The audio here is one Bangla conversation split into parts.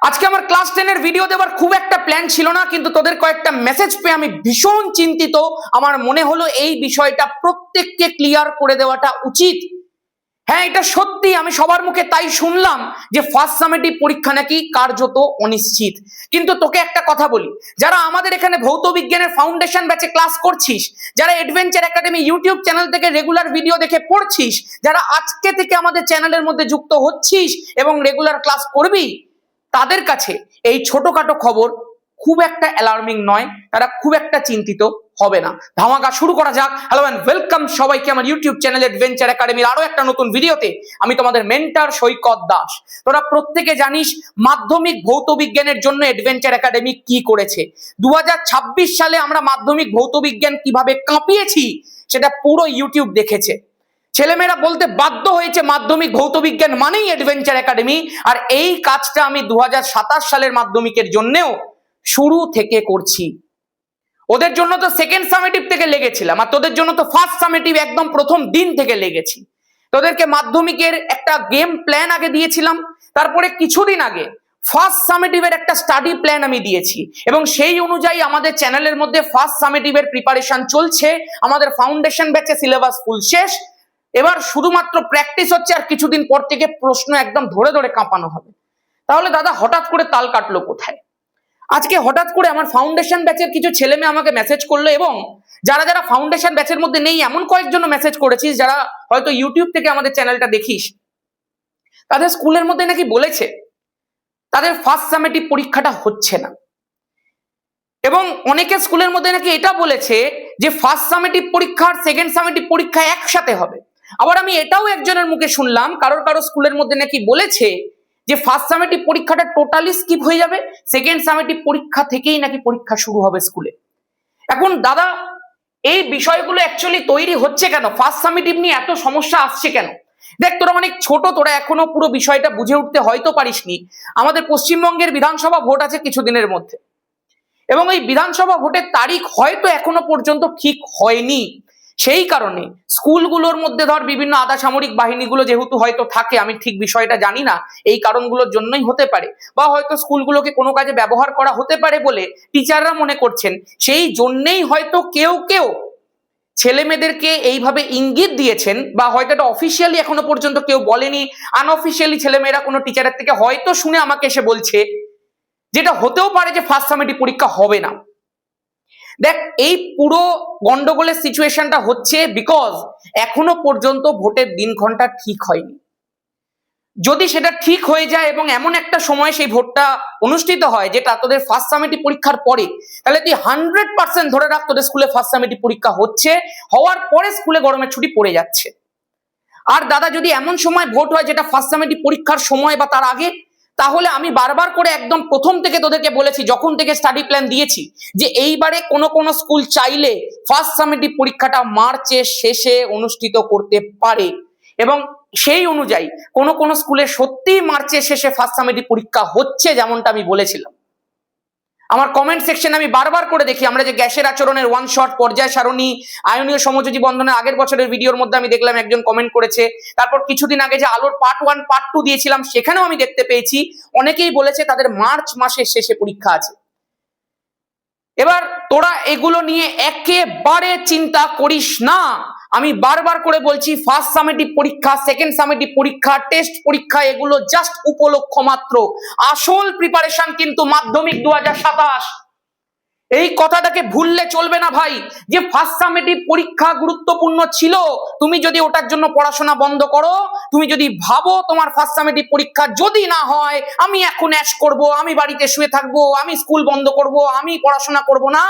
আজকে আমার ক্লাস 10 এর ভিডিও দেওয়ার খুব একটা প্ল্যান ছিল না, কিন্তু তোদের কয়েকটা মেসেজ পেয়ে আমি ভীষণ চিন্তিত। আমার মনে হলো এই বিষয়টা প্রত্যেককে ক্লিয়ার করে দেওয়াটা উচিত। হ্যাঁ, এটা সত্যি, আমি সবার মুখে তাই শুনলাম যে ফার্স্ট সামেটিভ পরীক্ষা নাকি কার্যত অনিশ্চিত। কিন্তু তোকে একটা কথা বলি, যারা আমাদের এখানে ভৌত বিজ্ঞানের ফাউন্ডেশন ব্যাচে ক্লাস করছিস, যারা অ্যাডভেঞ্চার একাডেমি ইউটিউব চ্যানেল থেকে রেগুলার ভিডিও দেখে পড়ছিস, যারা আজকে থেকে আমাদের চ্যানেলের মধ্যে যুক্ত হচ্ছিস এবং রেগুলার ক্লাস করবি, তাদের কাছে এই ছোটখাটো খবর খুব একটা অ্যালার্মিং নয়, তারা খুব একটা চিন্তিত হবে না। ধামাকা শুরু করা যাক। হ্যালো এন্ড ওয়েলকাম সবাইকে আমার ইউটিউব চ্যানেল অ্যাডভেঞ্চার একাডেমির আরো একটা নতুন ভিডিওতে। আমি তোমাদের মেন্টর সৈকত দাস। তোরা প্রত্যেকে জানিস মাধ্যমিক ভৌত বিজ্ঞানের জন্য অ্যাডভেঞ্চার একাডেমি কি করেছে। 2026 সালে আমরা মাধ্যমিক ভৌত বিজ্ঞান কিভাবে কাঁপিয়েছি সেটা পুরো ইউটিউব দেখেছে। ছেলেমেয়েরা বলতে বাধ্য হয়েছে মাধ্যমিক ভৌত বিজ্ঞান মানেই অ্যাডভেঞ্চার একাডেমি। আর এই কাজটা আমি 2027 সালের মাধ্যমিকের জন্যও শুরু থেকে করছি। ওদের জন্য তো সেকেন্ড সামেটিভ থেকে লেগেছিলাম, আর তোদের জন্য তো ফার্স্ট সামেটিভ একদম প্রথম দিন থেকে লেগেছি। তোদেরকে মাধ্যমিকের একটা গেম প্ল্যান আগে দিয়েছিলাম, তারপরে কিছুদিন আগে ফার্স্ট সামেটিভের একটা স্টাডি প্ল্যান আমি দিয়েছি, এবং সেই অনুযায়ী আমাদের চ্যানেলের মধ্যে ফার্স্ট সামেটিভের প্রিপারেশন চলছে। আমাদের ফাউন্ডেশন ব্যাচে সিলেবাস ফুল শেষ, এবার শুধুমাত্র প্র্যাকটিস হচ্ছে, আর কিছুদিন পর থেকে প্রশ্ন একদম ধরে ধরে কাঁপানো হবে। তাহলে দাদা হঠাৎ করে তাল কাটলো কোথায়? আজকে হঠাৎ করে আমার ফাউন্ডেশন ব্যাচের কিছু ছেলে মেয়ে আমাকে মেসেজ করলো, এবং যারা যারা ফাউন্ডেশন ব্যাচের মধ্যে নেই এমন কয়েকজন মেসেজ করেছিস, যারা হয়তো ইউটিউব থেকে আমাদের চ্যানেলটা দেখিস, তাদের স্কুলের মধ্যে নাকি বলেছে তাদের ফার্স্ট সামেটিভ পরীক্ষাটা হচ্ছে না, এবং অনেকে স্কুলের মধ্যে নাকি এটা বলেছে যে ফার্স্ট সামেটিভ পরীক্ষা আর সেকেন্ড সামেটিভ পরীক্ষা একসাথে হবে। আবার আমি এটাও একজনের মুখে শুনলাম, কারো স্কুলের মধ্যে নাকি বলেছে যে ফার্স্ট সামেটিভ পরীক্ষাটা টোটালি স্কিপ হয়ে যাবে, সেকেন্ড সামেটিভ পরীক্ষা থেকেই নাকি পরীক্ষা শুরু হবে স্কুলে। এখন দাদা এই বিষয়গুলো অ্যাকচুয়ালি তৈরি হচ্ছে কেন? ফার্স্ট সামেটিভ নিয়ে এত সমস্যা আসছে কেন? দেখ, তোরা অনেক ছোট, তোরা এখনো পুরো বিষয়টা বুঝে উঠতে হয়তো পারিসনি। আমাদের পশ্চিমবঙ্গের বিধানসভা ভোট আছে কিছুদিনের মধ্যে, এবং এই বিধানসভা ভোটের তারিখ হয়তো এখনো পর্যন্ত ঠিক হয়নি। সেই কারণে স্কুলগুলোর মধ্যে ধর বিভিন্ন আধা সামরিক বাহিনীগুলো যেহেতু হয়তো থাকে, আমি ঠিক বিষয়টা জানি না, এই কারণগুলোর জন্যই হতে পারে, বা হয়তো স্কুলগুলোকে কোনো কাজে ব্যবহার করা হতে পারে বলে টিচাররা মনে করছেন। সেই জন্যই হয়তো কেউ কেউ ছেলে মেয়েদেরকে এইভাবে ইঙ্গিত দিয়েছেন, বা হয়তো এটা অফিসিয়ালি এখনো পর্যন্ত কেউ বলেনি, আনঅফিসিয়ালি ছেলেমেয়েরা কোনো টিচারের থেকে হয়তো শুনে আমাকে এসে বলছে, যেটা হতেও পারে যে ফার্স্ট সামেটিভ পরীক্ষা হবে না। দেখ, এই পুরো গন্ডগোলের সিচুয়েশনটা হচ্ছে বিকজ এখনো পর্যন্ত ভোটের দিনক্ষণটা ঠিক হয়নি। যদি সেটা ঠিক হয়ে যায় এবং এমন একটা সময় সেই ভোটটা অনুষ্ঠিত হয় যেটা তোদের ফার্স্ট সামেটিভ পরীক্ষার পরে, তাহলে তুই 100% ধরে রাখ তোদের স্কুলে ফার্স্ট সামেটিভ পরীক্ষা হচ্ছে, হওয়ার পরে স্কুলে গরমের ছুটি পড়ে যাচ্ছে। আর দাদা যদি এমন সময় ভোট হয় যেটা ফার্স্ট সামেটিভ পরীক্ষার সময় বা তার আগে, তাহলে আমি বারবার করে একদম প্রথম থেকে তোদেরকে বলেছি, যখন থেকে স্টাডি প্ল্যান দিয়েছি, যে এইবারে কোনো স্কুল চাইলে ফার্স্ট সামেটিভ পরীক্ষাটা মার্চের শেষে অনুষ্ঠিত করতে পারে, এবং সেই অনুযায়ী কোনো স্কুলে সত্যি মার্চের শেষে ফার্স্ট সামেটিভ পরীক্ষা হচ্ছে, যেমনটা আমি বলেছিলাম। আমার কমেন্ট সেকশনে আমি বারবার করে দেখি, আমরা যে গ্যাসের আচরণের ওয়ান শট পর্যায় সারণী আয়নীয় সমযোজী বন্ধনের আগের বছরের ভিডিওর মধ্যে আমি দেখলাম একজন কমেন্ট করেছে। তারপর কিছুদিন আগে যে আলোর পার্ট 1 পার্ট 2 দিয়েছিলাম, সেখানেও আমি দেখতে পেয়েছি অনেকেই বলেছে তাদের মার্চ মাসের শেষে পরীক্ষা আছে। এবার তোরা এগুলো নিয়ে একেবারে চিন্তা করিস না। আমি বারবার করে বলছি, ফার্স্ট সামেটিভ পরীক্ষা, সেকেন্ড সামেটিভ পরীক্ষা, টেস্ট পরীক্ষা, এগুলো জাস্ট উপলক্ষ মাত্র। আসল প্রিপারেশন কিন্তু মাধ্যমিক 2027। এই কথাটাকে ভুললে চলবে না ভাই, যে ফার্স্ট সামেটিভ পরীক্ষা গুরুত্বপূর্ণ ছিল। তুমি যদি ওটার জন্য পড়াশোনা বন্ধ করো, তুমি যদি ভাবো তোমার ফার্স্ট সামেটিভ পরীক্ষা যদি না হয় আমি এখন অ্যাশ করব, আমি বাড়িতে শুয়ে থাকবো, আমি স্কুল বন্ধ করব, আমি পড়াশোনা করব না,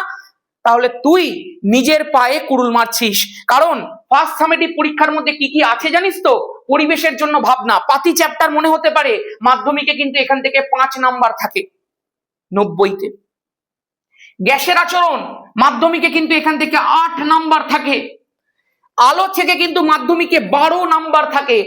তাহলে তুই নিজের পায়ে কুড়ুল মারছিস। কারণ ফার্স্ট সামেটিভ পরীক্ষার মধ্যে কি কি আছে জানিস তো? পরিবেশের জন্য ভাবনা, পাতি চ্যাপ্টার মনে হতে পারে, মাধ্যমিকে কিন্তু এখান থেকে 5 নাম্বার থাকে 90-তে। গ্যাসের আচরণ মাধ্যমিকে কিন্তু এখান থেকে 8 নাম্বার থাকে। আলো থেকে কিন্তু মাধ্যমিকে 12 নাম্বার থাকে।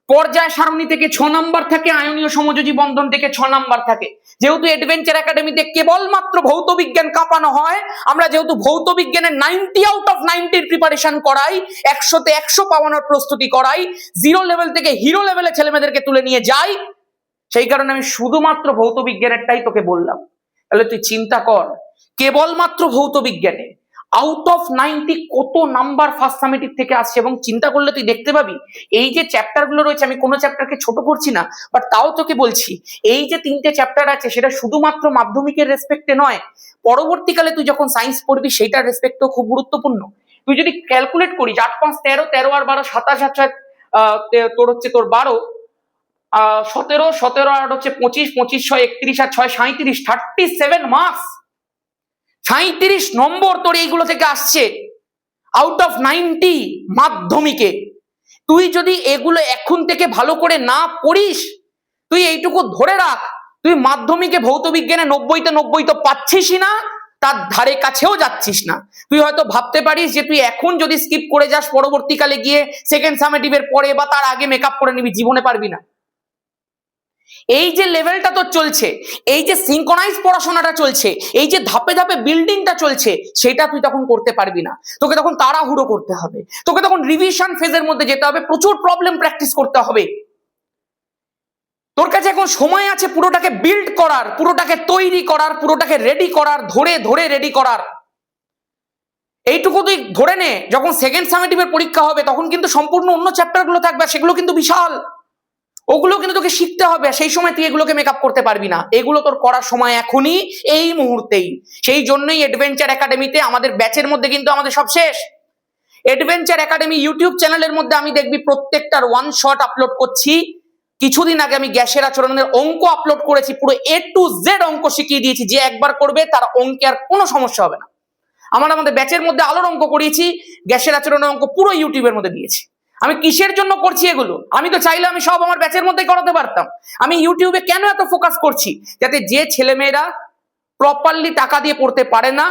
পর্যায় সারণী থেকে 6 নাম্বার থাকে, আয়নীয় সমযোজী বন্ধন থেকে 6 নাম্বার থাকে। যেহেতু অ্যাডভেঞ্চার একাডেমিতে কেবলমাত্র ভৌত বিজ্ঞান কাঁপানো হয়, আমরা যেহেতু ভৌত বিজ্ঞানের 90 আউট অফ 90 প্রিপারেশন করাই, 100-তে 100 পাওয়ানোর প্রস্তুতি করাই, জিরো লেভেল থেকে হিরো লেভেলে ছেলেমেয়েদেরকে তুলে নিয়ে যাই, সেই কারণে আমি শুধুমাত্র ভৌত বিজ্ঞানেরটাই তোকে বললাম। তাহলে তুই চিন্তা কর, কেবলমাত্র ভৌত বিজ্ঞানে আউট অফ 90 কত নাম্বার ফার্স্ট সামেটিভ থেকে আসছে। এবং চিন্তা করলে তুই দেখতে পাবি এই যে চ্যাপ্টার গুলো রয়েছে, আমি কোনো চ্যাপ্টারকে ছোট করছি না, বাট তাও তোকে বলছি এই যে 3টে চ্যাপ্টার আছে সেটা শুধুমাত্র মাধ্যমিকের রেসপেক্টে নয়, পরবর্তীকালে তুই যখন সায়েন্স পড়বি সেইটার রেসপেক্টও খুব গুরুত্বপূর্ণ। তুই যদি ক্যালকুলেট করিস 8 5 13, 13 আর 12 27 আর তোর হচ্ছে তোর 12, 17, 17 আর হচ্ছে 25, 25 6 31 আর 6 37, 37 মার্কস, 37 নম্বর তোর এইগুলো থেকে আসছে আউট অফ 90 মাধ্যমিকে। তুই যদি এগুলো এখন থেকে ভালো করে না পড়িস, তুই এইটুকু ধরে রাখ, তুই মাধ্যমিকে ভৌত বিজ্ঞানে 90তে 90 তো পাচ্ছিসই না, তার ধারে কাছেও যাচ্ছিস না। তুই হয়তো ভাবতে পারিস যে তুই এখন যদি স্কিপ করে যাস, পরবর্তীকালে গিয়ে সেকেন্ড সামেটিভের পরে বা তার আগে মেকআপ করে নিবি, জীবনে পারবি না। এই যে লেভেলটা তোর চলছে, এই যে সিনক্রোনাইজ পড়াশোনাটা চলছে, এই যে ধাপে ধাপে বিল্ডিংটা চলছে, সেটা তুই তখন করতে পারবি না। তোকে তখন তাড়াহুড়ো করতে হবে, তোকে তখন রিভিশন ফেজের মধ্যে যেতে হবে, প্রচুর প্রবলেম প্র্যাকটিস করতে হবে। তোর কাছে এখন সময় আছে পুরোটাকে বিল্ড করার, পুরোটাকে তৈরি করার, পুরোটাকে রেডি করার, ধরে ধরে রেডি করার। এইটুকু তুই ধরে নে, যখন সেকেন্ড সামেটিভের পরীক্ষা হবে তখন কিন্তু সম্পূর্ণ অন্য চ্যাপ্টার গুলো থাকবে, সেগুলো কিন্তু বিশাল, ওগুলো কিন্তু তোকে শিখতে হবে। সেই সময় তুই এগুলোকে মেকআপ করতে পারবি না, এগুলো তোর করার সময় এখনই, এই মুহূর্তেই। সেই জন্যই অ্যাডভেঞ্চার একাডেমিতে আমাদের ব্যাচের মধ্যে কিন্তু আমাদের সব শেষ। অ্যাডভেঞ্চার একাডেমি ইউটিউব চ্যানেলের মধ্যে আমি দেখবি প্রত্যেকটার ওয়ান শট আপলোড করছি। কিছুদিন আগে আমি গ্যাসের আচরণের অঙ্ক আপলোড করেছি, পুরো A to Z অঙ্ক শিখিয়ে দিয়েছি, যে একবার করবে তার অঙ্কে আর কোনো সমস্যা হবে না। আমাদের ব্যাচের মধ্যে আলোর অঙ্ক করিয়েছি, গ্যাসের আচরণের অঙ্ক পুরো ইউটিউবের মধ্যে দিয়েছি। আমি কিসের জন্য করছি এগুলো? আমি তো চাইলে আমি সব আমার ব্যাচের মধ্যে করাতে পারতাম। আমি ইউটিউবে কেন এত ফোকাস করছি? যাতে যে ছেলেমেয়েরা প্রপারলি টাকা দিয়ে পড়তে পারে না,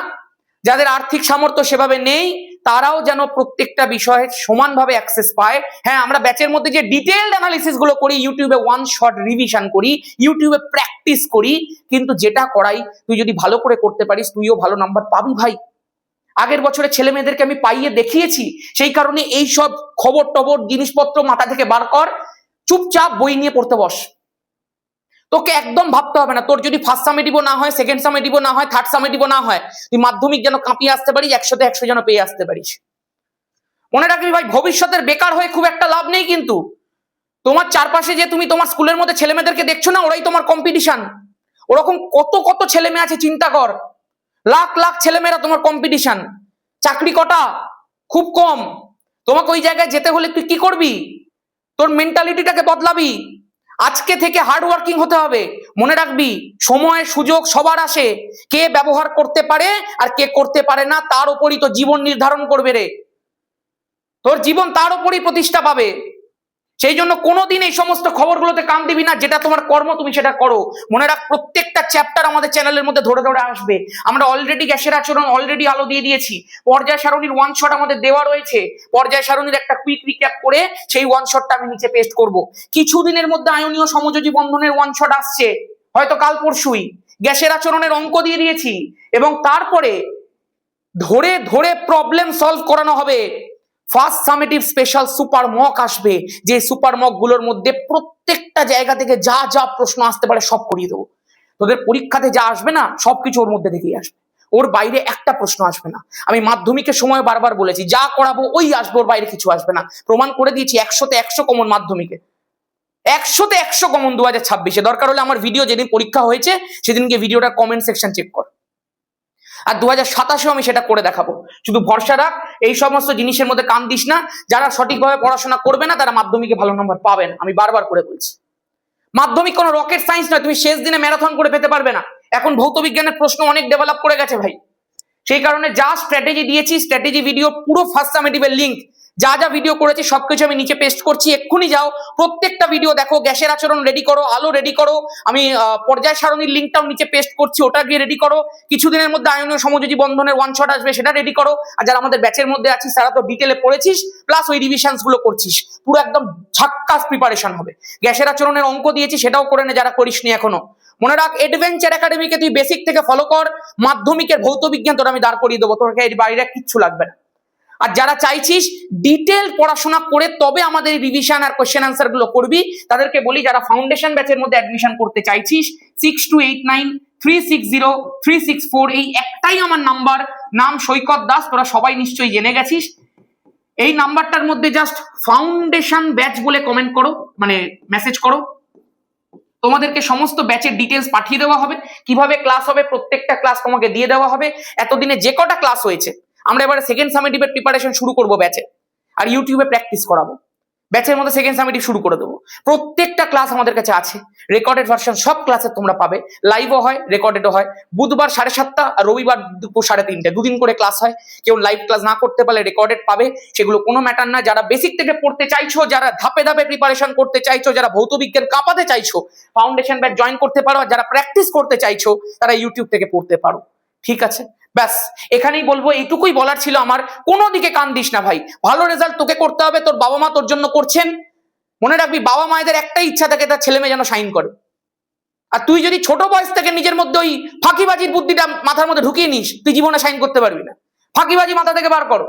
যাদের আর্থিক সামর্থ্য সেভাবে নেই, তারাও যেন প্রত্যেকটা বিষয়ে সমানভাবে অ্যাক্সেস পায়। হ্যাঁ, আমরা ব্যাচের মধ্যে যে ডিটেইলড অ্যানালিসিস গুলো করি, ইউটিউবে ওয়ান শট রিভিশন করি, ইউটিউবে প্র্যাকটিস করি, কিন্তু যেটা করাই তুই যদি ভালো করে করতে পারিস, তুইও ভালো নাম্বার পাবি ভাই। আগের বছরে ছেলে মেয়েদেরকে আমি পাইয়ে দেখিয়েছি। সেই কারণে এই সব খবর টবর জিনিসপত্র মাথা থেকে বার কর, চুপচাপ বই নিয়ে পড়তে বস। তোকে একদম ভাবতে হবে না। তোর যদি ফার্স্ট সামেটিভও না হয়, সেকেন্ড সামেটিভও না হয়, থার্ড সামেটিভও না হয়, তুই মাধ্যমিক যেন কাঁপিয়ে আসতে পারিস, 100তে 100 যেন পেয়ে আসতে পারিস। মনে রাখবি ভাই, ভবিষ্যতের বেকার হয়ে খুব একটা লাভ নেই। কিন্তু তোমার চারপাশে যে তুমি তোমার স্কুলের মধ্যে ছেলে মেয়েদেরকে দেখছো না, ওরাই তোমার কম্পিটিশন। ওরকম কত কত ছেলে মেয়ে আছে চিন্তা কর, লাখ লাখ ছেলেমেয়েরা তোমার কম্পিটিশন। চাকরি কটা? খুব কম। তোমাকে ওই জায়গায় যেতে হলে তুই কি করবি? তোর মেন্টালিটিটাকে বদলাবি। আজকে থেকে হার্ড ওয়ার্কিং হতে হবে। মনে রাখবি, সময় সুযোগ সবার আসে, কে ব্যবহার করতে পারে আর কে করতে পারে না তার উপরই তো জীবন নির্ধারণ করবে রে। তোর জীবন তার উপরই প্রতিষ্ঠা পাবে। সেই জন্য কোনোদিন এই সমস্ত খবরগুলোতে কান দিবি না। যেটা তোমার কর্ম তুমি সেটা করো। মনে রাখ, প্রত্যেকটা চ্যাপ্টার আমাদের চ্যানেলের মধ্যে ধরে ধরে আসবে। আমরা অলরেডি গ্যাসের আচরণ অলরেডি আলো দিয়ে দিয়েছি। পর্যায় সারণীর ওয়ান শট আমাদের দেওয়া রয়েছে। পর্যায় সারণীর একটা কুইক রিক্যাপ করে সেই ওয়ান শটটা আমি নিচে পেস্ট করব। কিছুদিনের মধ্যে আয়নীয় সমযোজী বন্ধনের ওয়ান শট আসছে, হয়তো কাল পরশুই। গ্যাসের আচরণের অঙ্ক দিয়ে দিয়েছি, এবং তারপরে ধরে ধরে প্রবলেম সলভ করানো হবে। First summative special super mock আসবে, যে সুপার মক গুলোর মধ্যে প্রত্যেকটা জায়গা থেকে যা যা প্রশ্ন আসতে পারে সব করিয়ে দেবো। তোদের পরীক্ষাতে যা আসবে না, সবকিছু ওর মধ্যে থেকেই আসবে, ওর বাইরে একটা প্রশ্ন আসবে না। আমি মাধ্যমিকের সময় বারবার বলেছি, যা করাবো ওই আসবে, ওর বাইরে কিছু আসবে না। প্রমাণ করে দিয়েছি। 100তে 100 কমন মাধ্যমিকে, 100তে 100 কমন 2026-এ। দরকার হলে আমার ভিডিও যেদিন পরীক্ষা হয়েছে সেদিনকে ভিডিওটা কমেন্ট সেকশন চেক কর। আর 2027-এও আমি সেটা করে দেখাবো। শুধু ভরসা রাখ, এই সমস্ত জিনিসের মধ্যে কান দিস না। যারা সঠিকভাবে পড়াশোনা করবে না তারা মাধ্যমিকে ভালো নম্বর পাবেন, আমি বারবার করে বলছি। মাধ্যমিক কোনো রকেট সায়েন্স নয়, তুমি শেষ দিনে ম্যারাথন করে পেতে পারবে না। এখন ভৌত বিজ্ঞানের প্রশ্ন অনেক ডেভেলপ করে গেছে ভাই। সেই কারণে যা স্ট্র্যাটেজি দিয়েছি, স্ট্র্যাটেজি ভিডিও পুরো ফার্স্ট সামেটিভের লিঙ্ক, যা যা ভিডিও করেছি সবকিছু আমি নিচে পেস্ট করছি। এক্ষুনি যাও, প্রত্যেকটা ভিডিও দেখো। গ্যাসের আচরণ রেডি করো, আলো রেডি করো, আমি পর্যায় সারণীর লিঙ্কটাও নিচে পেস্ট করছি, ওটা গিয়ে রেডি করো। কিছুদিনের মধ্যে আয়নীয় সমযোজী বন্ধনের ওয়ান শট আসবে, সেটা রেডি করো। আর যারা আমাদের ব্যাচের মধ্যে আছিস তারা তো ডিটেলে পড়েছিস, প্লাস ওই রিভিশনস গুলো করছিস, পুরো একদম ঝাক্কাস প্রিপারেশন হবে। গ্যাসের আচরণের অঙ্ক দিয়েছি, সেটাও করে নে যারা করিসনি এখনো। মনে রাখ, অ্যাডভেঞ্চার একাডেমিকে তুই বেসিক থেকে ফলো কর। মাধ্যমিকের ভৌত বিজ্ঞান তোর আমি দাঁড় করিয়ে দেবো, তোর এর বাইরে কিচ্ছু লাগবে না। আর যারা চাইছিস ডিটেল পড়াশোনা করে তবে আমাদের রিভিশন আর কোশ্চেন আনসার গুলো করবি, তাদেরকে বলি যারা ফাউন্ডেশন ব্যাচের মধ্যে অ্যাডমিশন করতে চাইছিস 6289360364 এই একটাই আমার নাম্বার, নাম সৈকত দাস, তোরা সবাই নিশ্চয়ই জেনে গেছিস। এই নাম্বারটার মধ্যে জাস্ট ফাউন্ডেশন ব্যাচ বলে কমেন্ট করো, মানে মেসেজ করো, তোমাদেরকে সমস্ত ব্যাচের ডিটেলস পাঠিয়ে দেওয়া হবে, কিভাবে ক্লাস হবে প্রত্যেকটা ক্লাস তোমাকে দিয়ে দেওয়া হবে। এতদিনে যে কটা ক্লাস হয়েছে আমরা এবারে সেকেন্ড সামেটিভের প্রিপারেশন শুরু করব ব্যাচে, আর ইউটিউবে প্র্যাকটিস করাবো, ব্যাচের মধ্যে সেকেন্ড সামেটিভ শুরু করে দেবো। প্রত্যেকটা ক্লাস আমাদের কাছে আছে, রেকর্ডেড ভার্সন সব ক্লাসে তোমরা পাবে, লাইভও হয় রেকর্ডেডও হয়। বুধবার 7:30 আর রবিবার দুপুর 3:30, দুদিন করে ক্লাস হয়। কেউ লাইভ ক্লাস না করতে পারলে রেকর্ডেড পাবে, সেগুলো কোনো ম্যাটার না। যারা বেসিক থেকে পড়তে চাইছো, যারা ধাপে ধাপে প্রিপারেশন করতে চাইছো, যারা ভৌত বিজ্ঞান কাঁপাতে চাইছো, ফাউন্ডেশন ব্যাচ জয়েন করতে পারো। আর যারা প্র্যাকটিস করতে চাইছো তারা ইউটিউব থেকে পড়তে পারো, ঠিক আছে? ব্যাস এখানেই বলবো, এইটুকুই বলার ছিল আমার। কোনো দিকে কান দিস না ভাই, ভালো রেজাল্ট তোকে করতে হবে, তোর বাবা মা তোর জন্য করছেন। মনে রাখবি বাবা মায়েদের একটাই ইচ্ছা থাকে তার ছেলে মেয়ে যেন সাইন করে। আর তুই যদি ছোট বয়স থেকে নিজের মধ্যে ওই ফাঁকিবাজির বুদ্ধিটা মাথার মধ্যে ঢুকিয়ে নিস, তুই জীবনে সাইন করতে পারবি না। ফাঁকিবাজি মাথা থেকে বার করো,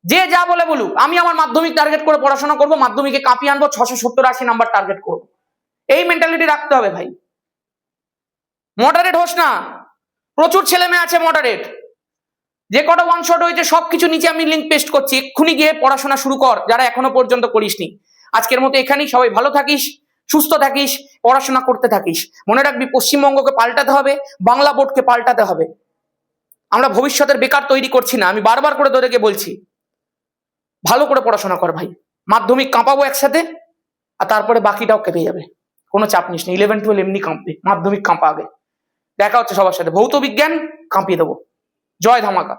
যে যা বলে বলুক। আমি আমার মাধ্যমিক টার্গেট করে পড়াশোনা করবো, মাধ্যমিকে কাঁপিয়ে আনবো, 670-80 নাম্বার টার্গেট করবো। এই মেন্টালিটি রাখতে হবে ভাই। মডারেট হোস না, প্রচুর ছেলে মেয়ে আছে মডারেট। যে কটা ওয়ান শট হয়েছে সবকিছু নিচে আমি লিঙ্ক পেস্ট করছি, এক্ষুনি গিয়ে পড়াশোনা শুরু কর যারা এখনো পর্যন্ত করিসনি। আজকের মতো এখানেই, সবাই ভালো থাকিস, সুস্থ থাকিস, পড়াশোনা করতে থাকিস। মনে রাখবি পশ্চিমবঙ্গকে পাল্টাতে হবে, বাংলা বোর্ডকে পাল্টাতে হবে। আমরা ভবিষ্যতের বেকার তৈরি করছি না, আমি বারবার করে তোদেরকে বলছি। ভালো করে পড়াশোনা কর ভাই, মাধ্যমিক কাঁপাবো একসাথে, আর তারপরে বাকিটাও কেঁপে যাবে, কোনো চাপ নিস না। 11-12 এমনি কাঁপবে, মাধ্যমিক কাঁপা আগে। দেখা হচ্ছে সবার সাথে, ভৌত বিজ্ঞান কাঁপিয়ে দেবো। জয় ধামাকা।